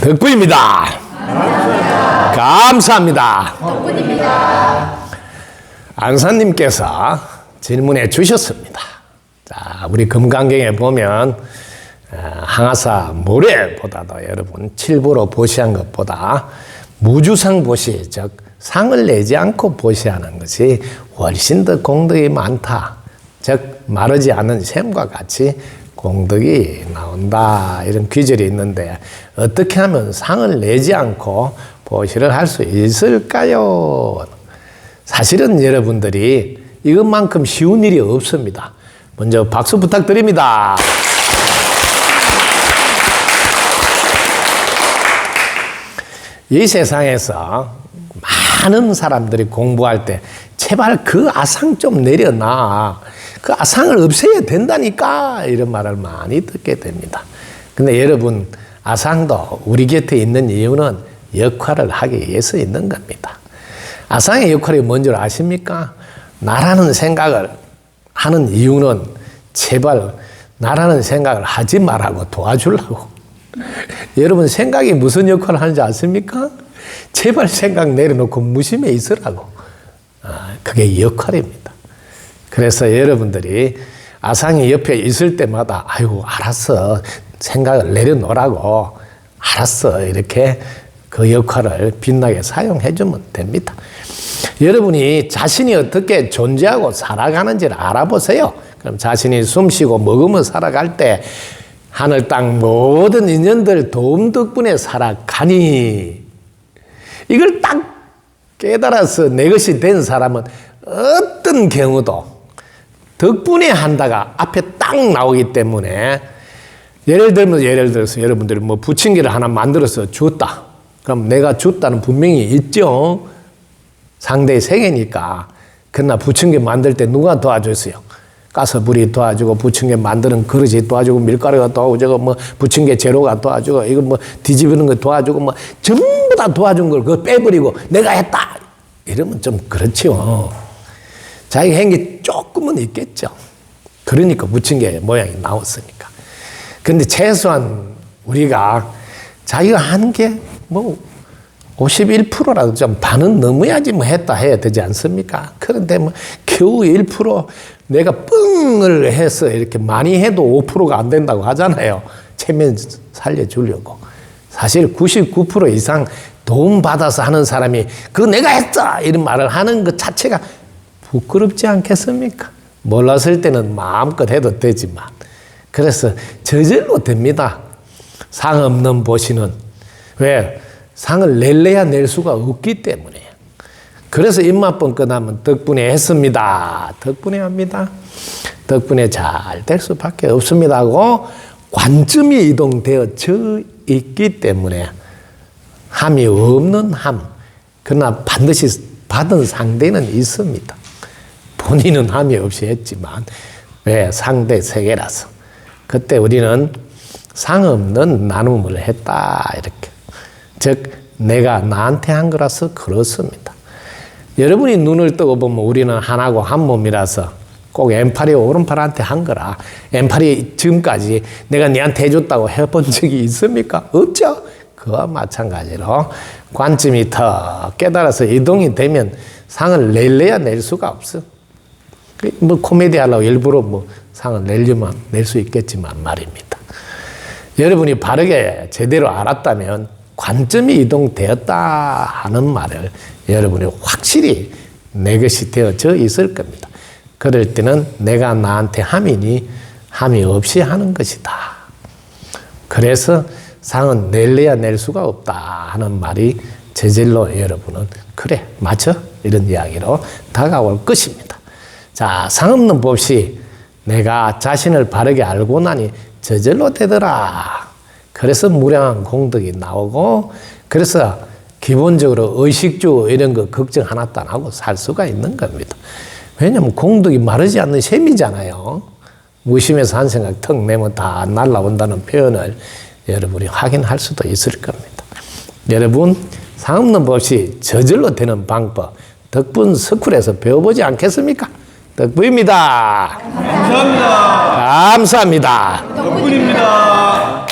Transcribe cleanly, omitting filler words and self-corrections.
덕분입니다. 감사합니다. 덕분입니다. 안사님께서 질문해 주셨습니다. 자, 우리 금강경에 보면 항아사 모래보다도 여러분 칠보로 보시한 것보다 무주상 보시, 즉 상을 내지 않고 보시하는 것이 훨씬 더 공덕이 많다. 즉 마르지 않은 샘과 같이 공덕이 나온다. 이런 귀절이 있는데 어떻게 하면 상을 내지 않고 보시를 할 수 있을까요? 사실은 여러분들이 이것만큼 쉬운 일이 없습니다. 먼저 박수 부탁드립니다. 이 세상에서 많은 사람들이 공부할 때 제발 그 아상 좀 내려놔. 그 아상을 없애야 된다니까. 이런 말을 많이 듣게 됩니다. 근데 여러분, 아상도 우리 곁에 있는 이유는 역할을 하기 위해서 있는 겁니다. 아상의 역할이 뭔지 아십니까? 나라는 생각을 하는 이유는 제발 나라는 생각을 하지 말라고 도와주려고. 여러분, 생각이 무슨 역할을 하는지 아십니까? 제발 생각 내려놓고 무심해 있으라고. 그게 역할입니다. 그래서 여러분들이 아상이 옆에 있을 때마다 아이고 알았어, 생각을 내려놓으라고, 알았어, 이렇게 그 역할을 빛나게 사용해 주면 됩니다. 여러분이 자신이 어떻게 존재하고 살아가는지를 알아보세요. 그럼 자신이 숨쉬고 먹으며 살아갈 때 하늘 땅 모든 인연들 도움 덕분에 살아가니, 이걸 딱 깨달아서 내 것이 된 사람은 어떤 경우도 덕분에 한다가 앞에 딱 나오기 때문에, 예를 들어서 여러분들이 뭐 부침개를 하나 만들어서 줬다. 그럼 내가 줬다는 분명히 있죠. 상대의 세계니까. 그러나 부침개 만들 때 누가 도와줬어요? 가스불이 도와주고, 부침개 만드는 그릇이 도와주고, 밀가루가 도와주고, 뭐 부침개 재료가 도와주고, 이거 뭐 뒤집는 거 도와주고, 뭐 전부 다 도와준 걸 그거 빼버리고 내가 했다 이러면 좀 그렇죠. 자기가 한 게 조금은 있겠죠. 그러니까 부침개 모양이 나왔으니까. 근데 최소한 우리가 자기가 한 게 뭐 51%라도 좀 반은 넘어야지 뭐 했다 해야 되지 않습니까? 그런데 뭐 겨우 1% 내가 뻥을 해서 이렇게 많이 해도 5%가 안 된다고 하잖아요. 체면 살려주려고. 사실 99% 이상 도움 받아서 하는 사람이 그거 내가 했다 이런 말을 하는 것 자체가 부끄럽지 않겠습니까? 몰랐을 때는 마음껏 해도 되지만. 그래서 저절로 됩니다. 상 없는 보시는. 왜? 상을 낼래야 낼 수가 없기 때문에. 그래서 입맛 뻥끗하면 덕분에 했습니다. 덕분에 합니다. 덕분에 잘 될 수밖에 없습니다 하고 관점이 이동되어져 있기 때문에 함이 없는 함. 그러나 반드시 받은 상대는 있습니다. 본인은 함이 없이 했지만 왜? 상대 세계라서. 그때 우리는 상 없는 나눔을 했다 이렇게. 즉 내가 나한테 한 거라서 그렇습니다. 여러분이 눈을 뜨고 보면 우리는 하나고 한 몸이라서 꼭 엠파리 오른팔한테 한 거라. 엠파리 지금까지 내가 네한테 해줬다고 해본 적이 있습니까? 없죠. 그와 마찬가지로 관점이 더 깨달아서 이동이 되면 상을 낼래야 낼 수가 없어. 뭐 코미디 하려고 일부러 뭐 상을 내려면 낼 수 있겠지만 말입니다. 여러분이 바르게 제대로 알았다면 관점이 이동되었다 하는 말을 여러분이 확실히 내 것이 되어져 있을 겁니다. 그럴 때는 내가 나한테 함이니 함이 없이 하는 것이다. 그래서 상은 낼래야 낼 수가 없다 하는 말이 저절로 여러분은 그래 맞아 이런 이야기로 다가올 것입니다. 자, 상 없는 법시 내가 자신을 바르게 알고 나니 저절로 되더라. 그래서 무량한 공덕이 나오고, 그래서 기본적으로 의식주 이런 거 걱정 하나도 안 하고 살 수가 있는 겁니다. 왜냐하면 공덕이 마르지 않는 셈이잖아요. 무심해서 한 생각 턱 내면 다 날라온다는 표현을 여러분이 확인할 수도 있을 겁니다. 여러분, 상 없는 법시 저절로 되는 방법 덕분 스쿨에서 배워보지 않겠습니까? 덕분입니다. 감사합니다. 감사합니다. 덕분입니다.